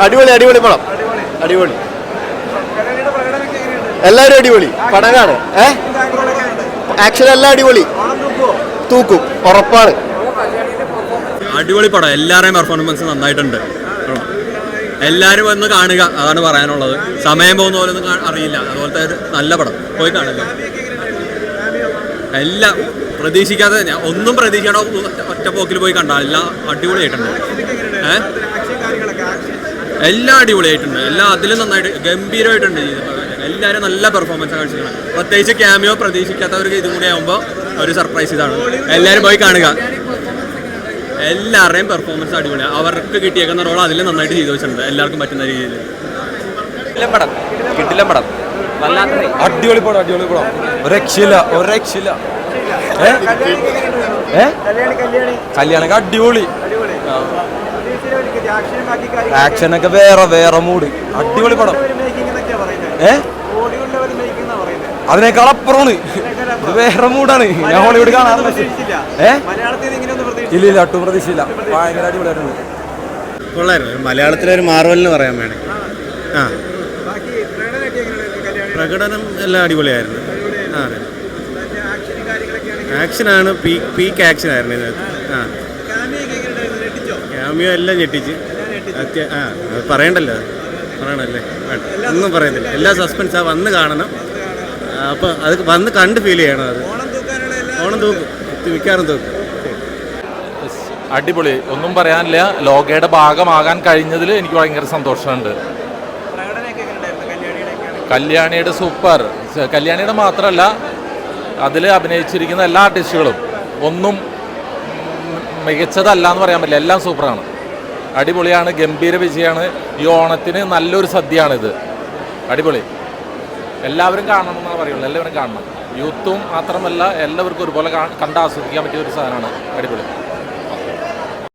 അടിപൊളി അടിപൊളി പടം, അടിപൊളി. എല്ലാവരും അടിപൊളി പടമാണ്. ആക്ഷൻ എല്ലാം അടിപൊളി, തൂക്കും ഉറപ്പാണ്. അടിപൊളി പടം, എല്ലാവരുടെയും പെർഫോമൻസ് നന്നായിട്ടുണ്ട്. എല്ലാവരും വന്ന് കാണുക, അതാണ് പറയാനുള്ളത്. സമയം പോകുന്ന പോലെ ഒന്നും അറിയില്ല, അതുപോലത്തെ ഒരു നല്ല പടം, പോയി കാണുക. എല്ലാം പ്രതീക്ഷിക്കാതെ, ഒന്നും പ്രതീക്ഷിക്കാതെ ഒറ്റ പോക്കിൽ പോയി കണ്ട എല്ലാം അടിപൊളിയായിട്ടുണ്ട്. എല്ലാം അടിപൊളിയായിട്ടുണ്ട്, എല്ലാം അതിലും നന്നായിട്ട് ഗംഭീരമായിട്ടുണ്ട്. എല്ലാവരും നല്ല പെർഫോമൻസ് കാണിച്ചിട്ടുണ്ട്. പ്രത്യേകിച്ച് ക്യാമിയോ പ്രതീക്ഷിക്കാത്തവർക്ക് ഇതും കൂടി ആകുമ്പോൾ ഒരു സർപ്രൈസ് ഇതാണ്. എല്ലാവരും പോയി കാണുക. എല്ലാവരുടെയും പെർഫോമൻസ് അടിപൊളിയാണ്. അവർക്ക് കിട്ടിയേക്കുന്ന റോൾ അതിൽ നന്നായിട്ട് ചെയ്തു വെച്ചിട്ടുണ്ട്, എല്ലാവർക്കും പറ്റുന്ന രീതിയിൽ. പടം കിട്ടില്ല, പടം അടിപൊളി പടം, അടിപൊളി പടം, ഒരു രക്ഷയില്ല, ഒരു രക്ഷയില്ല. കല്യാണൊക്കെ അടിപൊളി, ആക്ഷനൊക്കെ വേറെ വേറെ മൂഡ്, അടിപൊളി പടം. അതിനേക്കാൾ അപ്പുറമാണ്, ഇത് വേറെ മൂഡാണ്. ഞാൻ ഹോളിവുഡ് കാണാറില്ല. ഇല്ല ഒട്ടും പ്രതീക്ഷയില്ല, ഭയങ്കര അടിപൊളിയായിട്ടുണ്ട്. കൊള്ളായിരുന്നു. മലയാളത്തിലൊരു മാർവലിന് പറയാൻ വേണേ. പ്രകടനം എല്ലാം അടിപൊളിയായിരുന്നു. ആക്ഷനാണ്, പീക്ക് ആക്ഷനായിരുന്നു ഇതിനകത്ത്. ക്യാമിയോ എല്ലാം ഞെട്ടിച്ച്. അത് പറയണ്ടല്ലോ, പറയണല്ലേ, ഒന്നും പറയുന്നില്ല. എല്ലാ സസ്പെൻസാണ്, വന്ന് കാണണം. അപ്പോൾ അത് വന്ന് കണ്ട് ഫീൽ ചെയ്യണം. അത് ഓണം തൂക്കും, മിക്കാറും തൂക്കും. അടിപൊളി, ഒന്നും പറയാനില്ല. ലോകയുടെ ഭാഗമാകാൻ കഴിഞ്ഞതിൽ എനിക്ക് ഭയങ്കര സന്തോഷമുണ്ട്. കല്യാണിയുടെ സൂപ്പർ. കല്യാണിയുടെ മാത്രമല്ല, അതിൽ അഭിനയിച്ചിരിക്കുന്ന എല്ലാ ആർട്ടിസ്റ്റുകളും ഒന്നും മികച്ചതല്ല എന്ന് പറയാൻ പറ്റില്ല, എല്ലാം സൂപ്പറാണ്, അടിപൊളിയാണ്, ഗംഭീര വിജയമാണ്. ഈ ഓണത്തിന് നല്ലൊരു സദ്യയാണിത്, അടിപൊളി. എല്ലാവരും കാണണം എന്നാണ് പറയുള്ളൂ, എല്ലാവരും കാണണം. യൂത്തും മാത്രമല്ല, എല്ലാവർക്കും ഒരുപോലെ കണ്ട് ആസ്വദിക്കാൻ പറ്റിയ ഒരു സാധനമാണ്, അടിപൊളി.